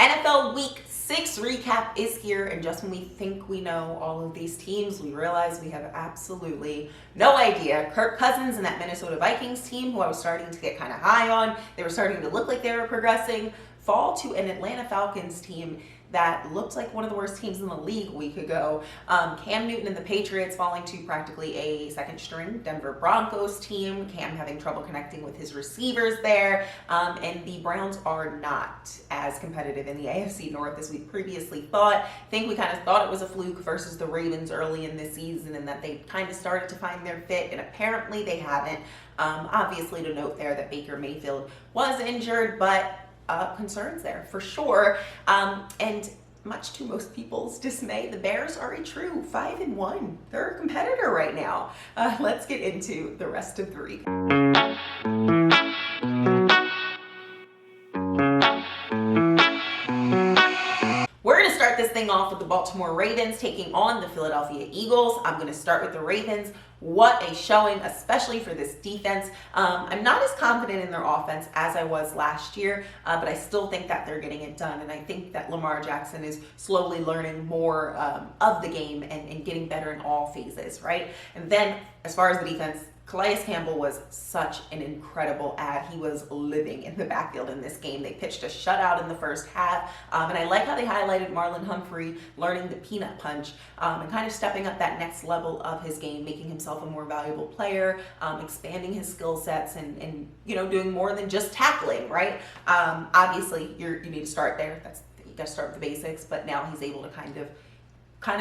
NFL Week 6 recap is here, and just when we think we know all of these teams, we realize we have absolutely no idea. Kirk Cousins and that Minnesota Vikings team, who I was starting to get kind of high on, they were starting to look like they were progressing, fall to an Atlanta Falcons team that looked like one of the worst teams in the league a week ago. Cam Newton and the Patriots falling to practically a second string Denver Broncos team. Cam having trouble connecting with his receivers there. And the Browns are not as competitive in the AFC North as we previously thought. I think we kind of thought it was a fluke versus the Ravens early in this season and that they kind of started to find their fit, and apparently they haven't. Obviously to note there that Baker Mayfield was injured, but concerns there for sure. And much to most people's dismay, the Bears are a true 5-1. They're a competitor right now. Let's get into the rest of the recap. We're going to start this thing off with the Baltimore Ravens taking on the Philadelphia Eagles. I'm going to start with the Ravens. What a showing, especially for this defense. I'm not as confident in their offense as I was last year, but I still think that they're getting it done. And I think that Lamar Jackson is slowly learning more of the game and getting better in all phases, right? And then as far as the defense, Calais Campbell was such an incredible ad. He was living in the backfield in this game. They pitched a shutout in the first half, and I like how they highlighted Marlon Humphrey learning the peanut punch and kind of stepping up that next level of his game, making himself a more valuable player, expanding his skill sets, and doing more than just tackling, right? Obviously, you need to start there. You got to start with the basics, but now he's able to kind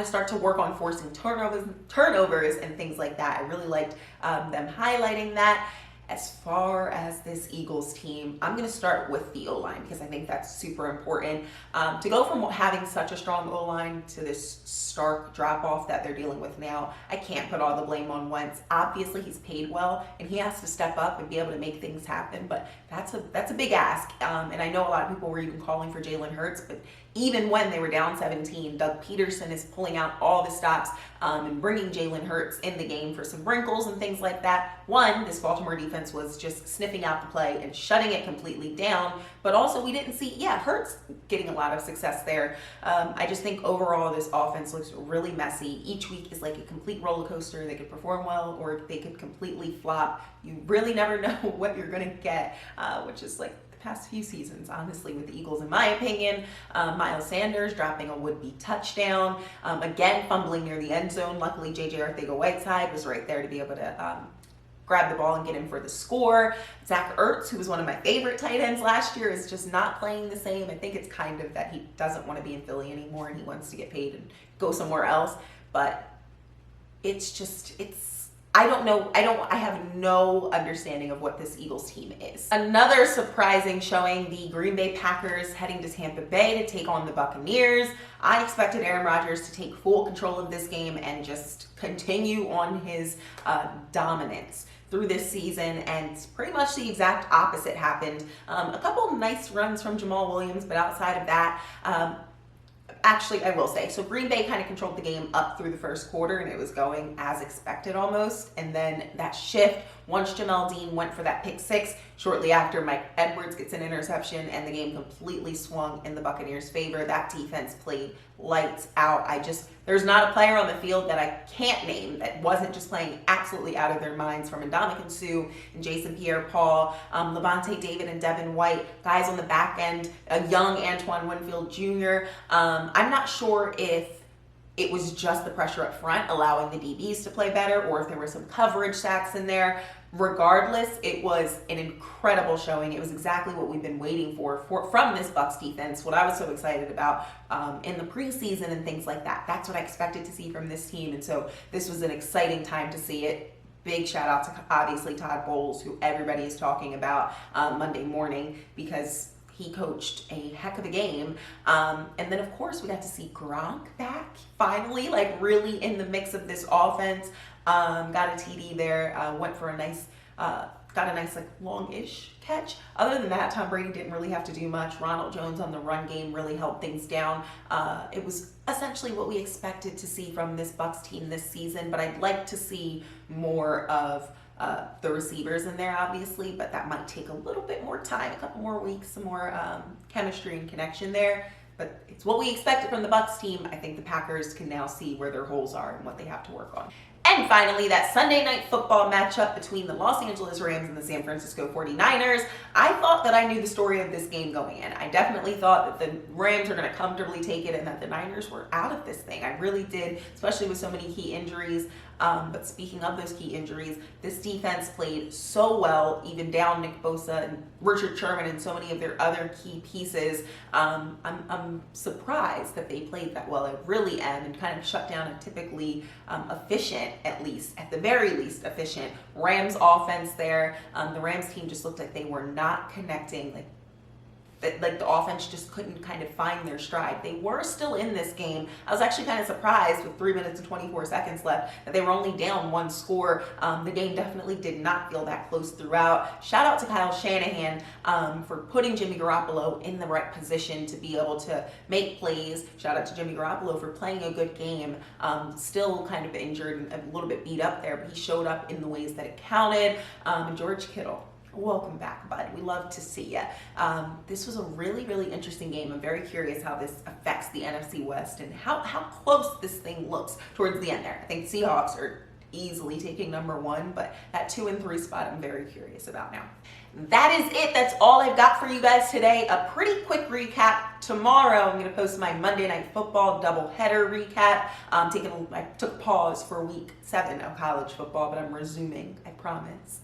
of start to work on forcing turnovers and things like that. I really liked them highlighting that. As far as this Eagles team, I'm going to start with the O-line because I think that's super important. To go from having such a strong O-line to this stark drop-off that they're dealing with now, I can't put all the blame on Wentz. Obviously, he's paid well, and he has to step up and be able to make things happen, but that's a big ask. And I know a lot of people were even calling for Jalen Hurts, but even when they were down 17, Doug Peterson is pulling out all the stops and bringing Jalen Hurts in the game for some wrinkles and things like that. One, this Baltimore defense was just sniffing out the play and shutting it completely down, but also we didn't see, Hurts getting a lot of success there. I just think overall this offense looks really messy. Each week is like a complete roller coaster. They could perform well or they could completely flop. You really never know what you're going to get, which is like past few seasons, honestly, with the Eagles, in my opinion. Miles Sanders dropping a would-be touchdown. Again, fumbling near the end zone. Luckily, J.J. Arcega-Whiteside was right there to be able to grab the ball and get him for the score. Zach Ertz, who was one of my favorite tight ends last year, is just not playing the same. I think it's kind of that he doesn't want to be in Philly anymore and he wants to get paid and go somewhere else. But I don't know. I have no understanding of what this Eagles team is. Another surprising showing, the Green Bay Packers heading to Tampa Bay to take on the Buccaneers. I expected Aaron Rodgers to take full control of this game and just continue on his dominance through this season, and pretty much the exact opposite happened. A couple nice runs from Jamal Williams, but outside of that, actually, I will say, so Green Bay kind of controlled the game up through the first quarter, and it was going as expected almost. And then that shift, once Jamel Dean went for that pick six, shortly after Mike Edwards gets an interception, and the game completely swung in the Buccaneers' favor. That defense played lights out. There's not a player on the field that I can't name that wasn't just playing absolutely out of their minds, from Ndamukong Suh and Jason Pierre-Paul, Levante David and Devin White, guys on the back end, a young Antoine Winfield Jr. I'm not sure if it was just the pressure up front allowing the DBs to play better, or if there were some coverage sacks in there. Regardless, it was an incredible showing. It was exactly what we've been waiting for from this Bucs defense, what I was so excited about in the preseason and things like that. That's what I expected to see from this team, and so this was an exciting time to see it. Big shout out to obviously Todd Bowles, who everybody is talking about Monday morning, because he coached a heck of a game. And then, of course, we got to see Gronk back, finally, like really in the mix of this offense. Got a TD there, went for a nice, got a nice like long-ish catch. Other than that, Tom Brady didn't really have to do much. Ronald Jones on the run game really held things down. It was essentially what we expected to see from this Bucs team this season, but I'd like to see more of the receivers in there, obviously, but that might take a little bit more time, a couple more weeks, some more chemistry and connection there. But it's what we expected from the Bucs team. I think the Packers can now see where their holes are and what they have to work on. And finally, that Sunday night football matchup between the Los Angeles Rams and the San Francisco 49ers. I thought that I knew the story of this game going in. I definitely thought that the Rams were going to comfortably take it and that the Niners were out of this thing. I really did, especially with so many key injuries. But speaking of those key injuries, this defense played so well, even down Nick Bosa and Richard Sherman and so many of their other key pieces. I'm surprised that they played that well. I really am, and kind of shut down a typically efficient, at the very least efficient Rams offense there. The Rams team just looked like they were not connecting, like the offense just couldn't kind of find their stride. They were still in this game. I was actually kind of surprised with 3 minutes and 24 seconds left that they were only down one score. The game definitely did not feel that close throughout. Shout out to Kyle Shanahan for putting Jimmy Garoppolo in the right position to be able to make plays. Shout out to Jimmy Garoppolo for playing a good game. Still kind of injured and a little bit beat up there, but he showed up in the ways that it counted. And George Kittle, welcome back, bud. We love to see you. This was a really, really interesting game. I'm very curious how this affects the NFC West and how close this thing looks towards the end there. I think Seahawks are easily taking number one, but that 2 and 3 spot I'm very curious about now. That is it. That's all I've got for you guys today. A pretty quick recap. Tomorrow I'm going to post my Monday Night Football doubleheader recap. I took pause for week 7 of college football, but I'm resuming, I promise.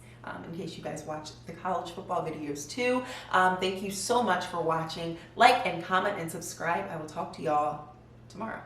In case you guys watch the college football videos too. Thank you so much for watching. Like and comment and subscribe. I will talk to y'all tomorrow.